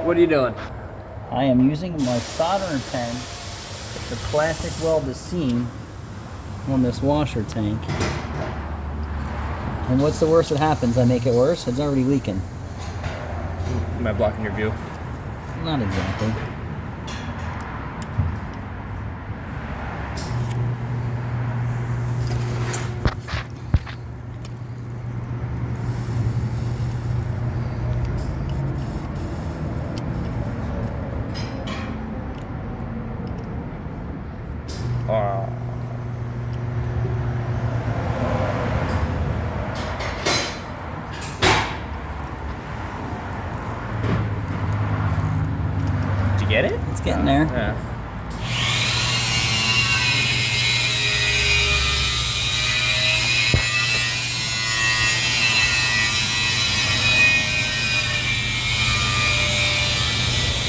What are you doing? I am using my soldering pen to plastic weld the seam on this washer tank. And what's the worst that happens? I make it worse? It's already leaking. Am I blocking your view? Not exactly. Did you get it? It's getting there. Yeah.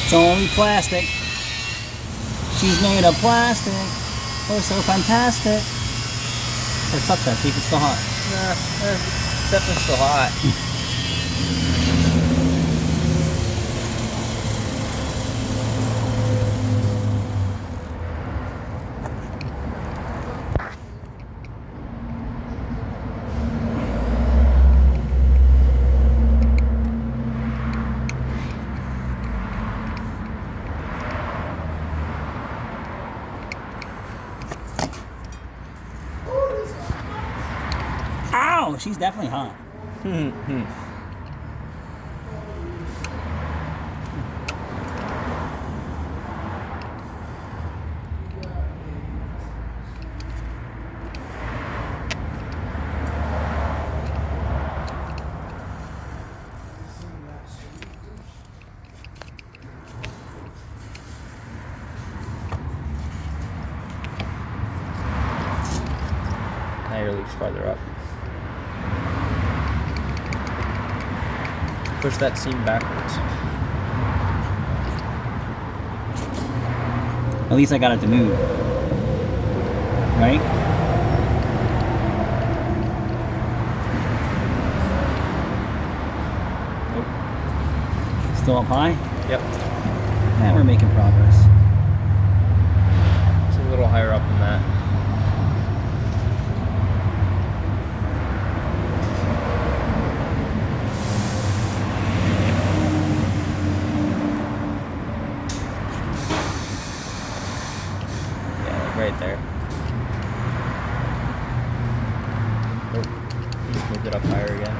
It's only plastic. She's made of plastic. Oh, so fantastic. Or touch that, see if it's still hot. It's definitely still hot. Ow! She's definitely hot. Now your leaf's farther up. Push that seam backwards. At least I got it to move. Right? Nope. Still up high? Yep. Yeah, we're making progress. It's a little higher up than that. Right there. Nope. Just moved it up higher again.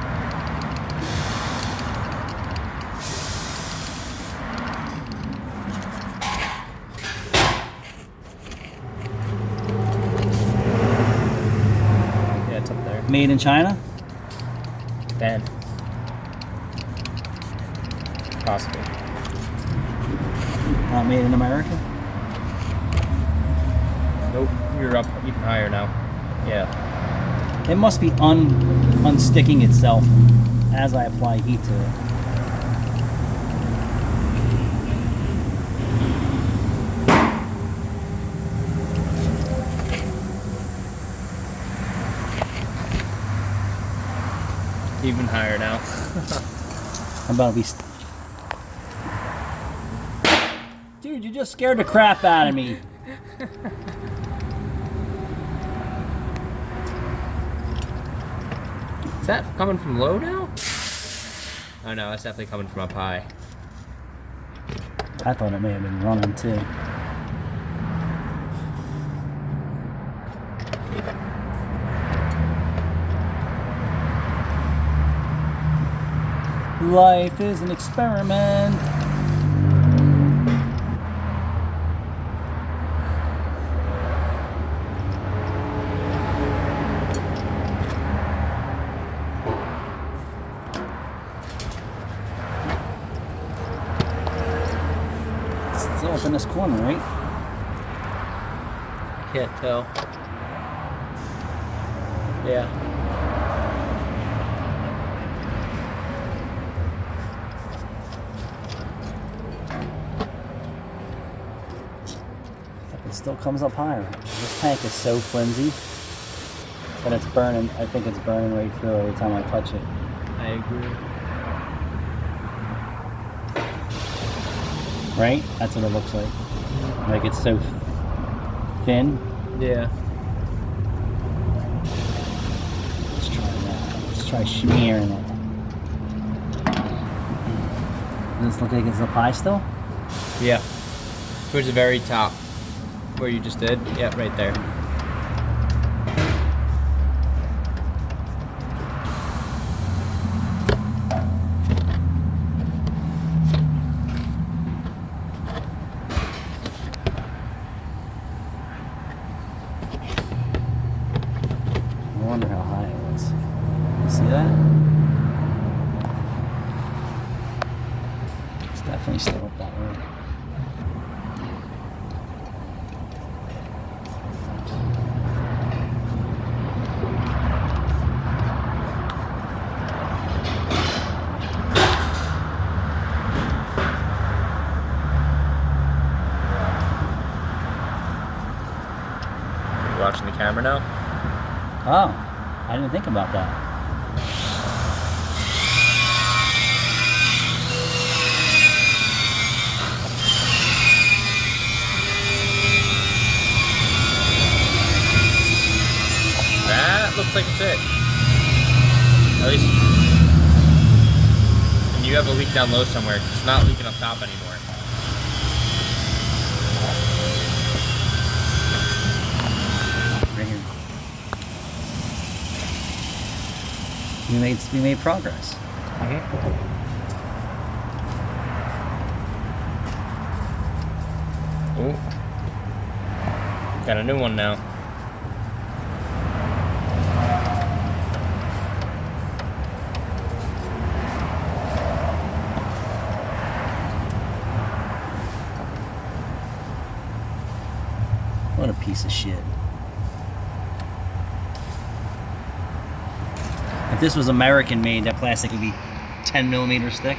Yeah, it's up there. Made in China? Ben. Possible. Not made in America? Nope, you're up even higher now. Yeah. It must be unsticking itself as I apply heat to it. Even higher now. I'm about to be... Dude, you just scared the crap out of me. Is that coming from low now? Oh no, that's definitely coming from up high. I thought it may have been running too. Life is an experiment. Still up in this corner, right? Can't tell. Yeah. It still comes up higher. This tank is so flimsy that it's burning. I think it's burning right through every time I touch it. I agree. Right? That's what it looks like. Like it's so thin. Yeah. Let's try that. Let's try smearing it. Does this look like it's a pie still? Yeah. Towards the very top. Where you just did. Yeah, right there. I wonder how high it was. You see that? It's definitely still up that way. Watching the camera now? Oh, I didn't think about that. That looks like it's it. At least. And you have a leak down low somewhere. It's not leaking up top anymore. Right here. We made progress. Oh. Got a new one now. What a piece of shit. If this was American made, that plastic would be 10 millimeters thick.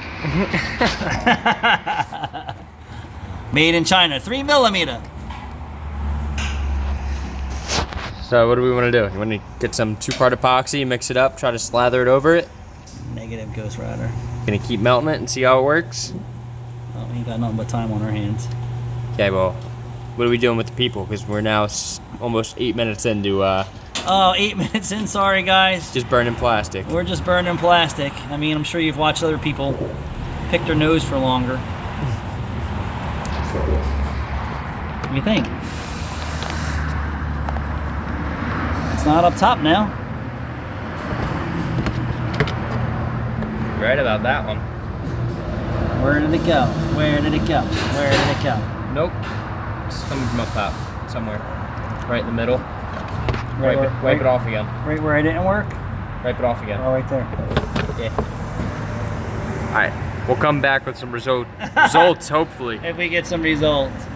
Made in China, 3 millimeter. So what do we want to do? You want to get some 2-part epoxy, mix it up, try to slather it over it? Negative, Ghost Rider. Gonna keep melting it and see how it works? Oh, we ain't got nothing but time on our hands. Okay, well, what are we doing with the people? Because we're now almost 8 minutes into Oh, 8 minutes in, sorry guys. just burning plastic. We're just burning plastic. I mean, I'm sure you've watched other people pick their nose for longer. What do you think? It's not up top now. Right about that one. Where did it go? Where did it go? Where did it go? Nope. It's coming from up top somewhere. Right in the middle. Wipe it off again. Right where I didn't work? Wipe it off again. Oh, right there. Yeah. Alright. We'll come back with some results, hopefully. If we get some results.